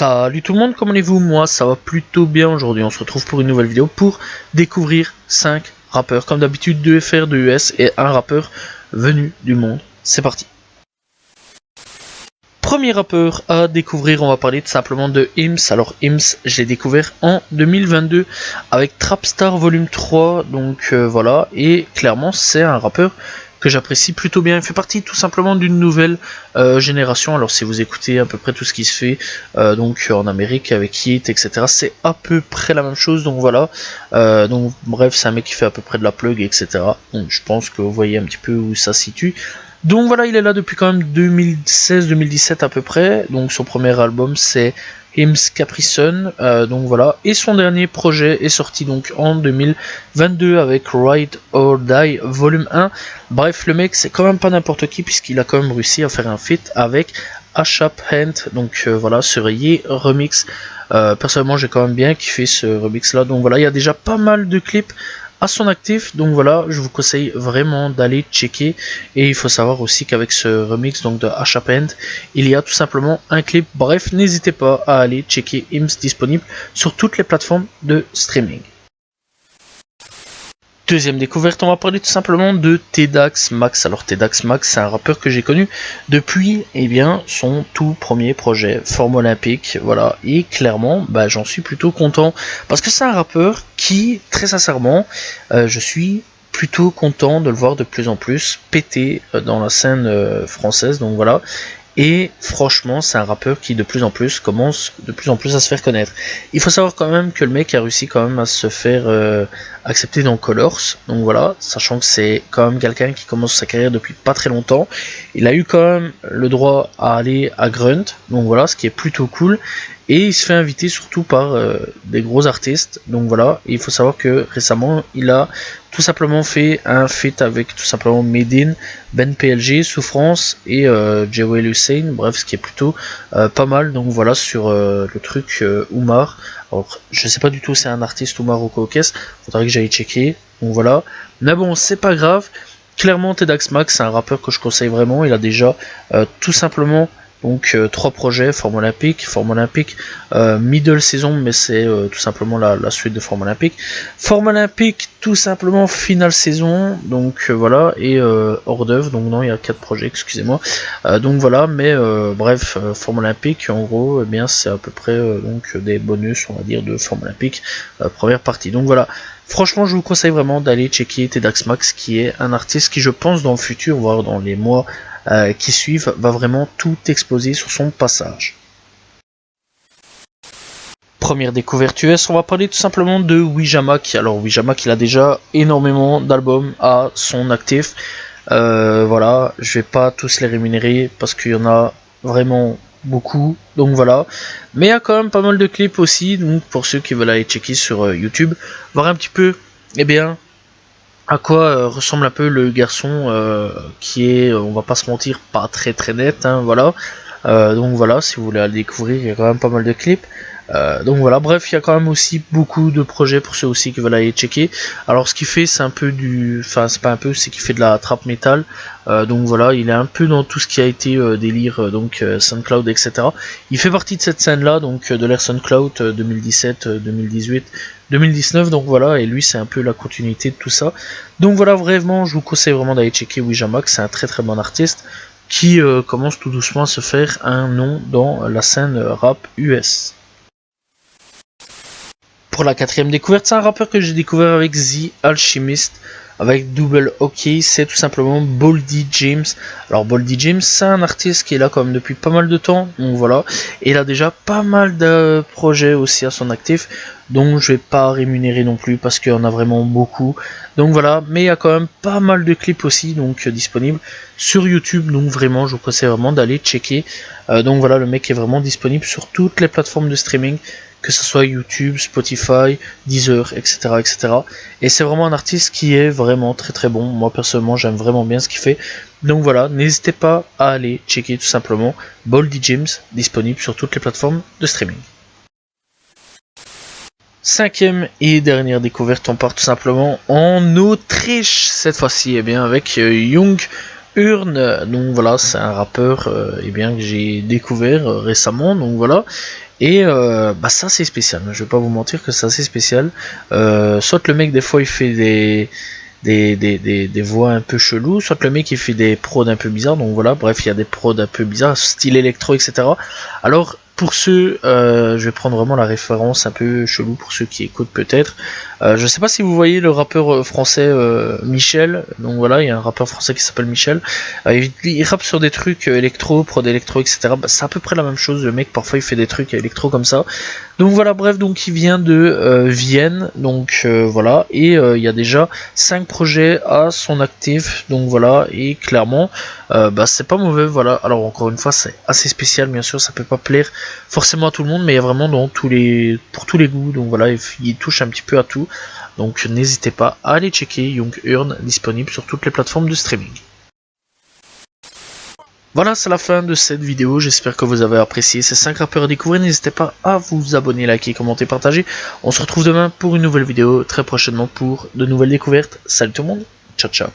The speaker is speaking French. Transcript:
Salut tout le monde, comment allez-vous? Moi ça va plutôt bien aujourd'hui, on se retrouve pour une nouvelle vidéo pour découvrir 5 rappeurs, comme d'habitude 2 FR, 2 US et un rappeur venu du monde. C'est parti. Premier rappeur à découvrir, on va parler tout simplement de Ims. Alors Ims, je l'ai découvert en 2022 avec Trapstar Volume 3, donc voilà, et clairement c'est un rappeur que j'apprécie plutôt bien. Il fait partie tout simplement d'une nouvelle génération. Alors si vous écoutez à peu près tout ce qui se fait donc en Amérique avec Yeet, etc., c'est à peu près la même chose, donc voilà. Donc bref, c'est un mec qui fait à peu près de la plug, etc. Donc je pense que vous voyez un petit peu où ça se situe. Donc voilà, il est là depuis quand même 2016-2017 à peu près. Donc son premier album c'est Hims Capri Sun, donc voilà, et son dernier projet est sorti donc en 2022 avec Ride or Die Volume 1. Bref, le mec c'est quand même pas n'importe qui puisqu'il a quand même réussi à faire un feat avec Ashap Hand, donc voilà, sur Ye Remix. Personnellement j'ai quand même bien kiffé ce remix là, donc voilà, il y a déjà pas mal de clips à son actif, donc voilà, je vous conseille vraiment d'aller checker. Et il faut savoir aussi qu'avec ce remix donc de Ashap Hand, il y a tout simplement un clip. Bref, n'hésitez pas à aller checker Ims, disponible sur toutes les plateformes de streaming. Deuxième découverte, on va parler tout simplement de Tedax Max. Alors Tedax Max, c'est un rappeur que j'ai connu depuis son tout premier projet, Forme Olympique, voilà, et clairement j'en suis plutôt content parce que c'est un rappeur qui, très sincèrement, je suis plutôt content de le voir de plus en plus péter dans la scène française, donc voilà. Et franchement, c'est un rappeur qui de plus en plus commence de plus en plus à se faire connaître. Il faut savoir quand même que le mec a réussi quand même à se faire accepter dans Colors. Donc voilà, sachant que c'est quand même quelqu'un qui commence sa carrière depuis pas très longtemps. Il a eu quand même le droit à aller à Grunt. Donc voilà, ce qui est plutôt cool. Et il se fait inviter surtout par des gros artistes. Donc voilà, et il faut savoir que récemment, il a tout simplement fait un feat avec tout simplement Medine, Ben PLG, Souffrance et Jawel Hussein. Bref, ce qui est plutôt pas mal. Donc voilà, sur le truc Oumar. Alors, je sais pas du tout si c'est un artiste Oumar ou Caucase. Faudrait que j'aille checker. Donc voilà. Mais bon, c'est pas grave. Clairement, Tedax Max, c'est un rappeur que je conseille vraiment. Il a déjà tout simplement donc 3 projets, Forme Olympique, middle saison, mais c'est tout simplement la suite de Forme Olympique. Forme Olympique, tout simplement finale saison, donc voilà, et hors d'œuvre, donc non, il y a 4 projets, excusez-moi. Donc voilà, mais bref, Forme Olympique, en gros, c'est à peu près donc des bonus, on va dire, de Forme Olympique, première partie. Donc voilà. Franchement, je vous conseille vraiment d'aller checker Tedax Max, qui est un artiste qui, je pense, dans le futur, voire dans les mois qui suivent, va vraiment tout exploser sur son passage. Première découverte US, on va parler tout simplement de Wijamak. Alors Wijamak, il a déjà énormément d'albums à son actif. Voilà, je vais pas tous les rémunérer parce qu'il y en a vraiment beaucoup, donc voilà. Mais il y a quand même pas mal de clips aussi, donc pour ceux qui veulent aller checker sur YouTube, voir un petit peu, à quoi ressemble un peu le garçon qui est, on va pas se mentir, pas très très net, hein, voilà. Donc voilà, si vous voulez aller découvrir, il y a quand même pas mal de clips. Donc voilà, bref, il y a quand même aussi beaucoup de projets pour ceux aussi qui veulent aller checker. Alors ce qu'il fait, c'est un peu enfin c'est pas un peu, c'est qu'il fait de la trap metal. Donc voilà, il est un peu dans tout ce qui a été délire, donc SoundCloud, etc. Il fait partie de cette scène-là, donc de l'ère SoundCloud 2017, 2018, 2019. Donc voilà, et lui c'est un peu la continuité de tout ça. Donc voilà, vraiment, je vous conseille vraiment d'aller checker Wijamak, c'est un très très bon artiste qui commence tout doucement à se faire un nom dans la scène rap US. Pour la quatrième découverte, c'est un rappeur que j'ai découvert avec The Alchemist, avec Double OK, c'est tout simplement Boldy James. Alors Boldy James, c'est un artiste qui est là quand même depuis pas mal de temps, donc voilà, et il a déjà pas mal de projets aussi à son actif, donc je vais pas rémunérer non plus parce qu'il y en a vraiment beaucoup, donc voilà, mais il y a quand même pas mal de clips aussi, donc disponibles sur YouTube, donc vraiment je vous conseille vraiment d'aller checker. Donc voilà, le mec est vraiment disponible sur toutes les plateformes de streaming, que ce soit YouTube, Spotify, Deezer, etc. etc. Et c'est vraiment un artiste qui est vraiment très très bon. Moi personnellement j'aime vraiment bien ce qu'il fait. Donc voilà, n'hésitez pas à aller checker tout simplement Boldy James, disponible sur toutes les plateformes de streaming. Cinquième et dernière découverte, on part tout simplement en Autriche cette fois-ci, avec Young Urn. Donc voilà, c'est un rappeur que j'ai découvert récemment, donc voilà. Et bah ça c'est spécial, je vais pas vous mentir que c'est assez spécial. Soit le mec des fois il fait des voix un peu chelous, soit le mec il fait des prods un peu bizarres, donc voilà, bref il y a des prods un peu bizarres, style électro, etc. Alors pour ceux, je vais prendre vraiment la référence un peu chelou pour ceux qui écoutent peut-être. Je sais pas si vous voyez le rappeur français Michel, donc voilà, il y a un rappeur français qui s'appelle Michel. Il rappe sur des trucs électro, prod électro, etc. Bah, c'est à peu près la même chose, le mec parfois il fait des trucs électro comme ça. Donc voilà, bref, donc il vient de Vienne, donc voilà, et il y a déjà 5 projets à son actif, donc voilà, et clairement, bah c'est pas mauvais, voilà. Alors encore une fois, c'est assez spécial, bien sûr, ça peut pas plaire forcément à tout le monde, mais il y a vraiment pour tous les goûts, donc voilà, il touche un petit peu à tout, donc n'hésitez pas à aller checker Young Earn, disponible sur toutes les plateformes de streaming. Voilà, c'est la fin de cette vidéo, j'espère que vous avez apprécié ces 5 rappeurs à découvrir, n'hésitez pas à vous abonner, liker, commenter, partager. On se retrouve demain pour une nouvelle vidéo, très prochainement pour de nouvelles découvertes. Salut tout le monde, ciao ciao.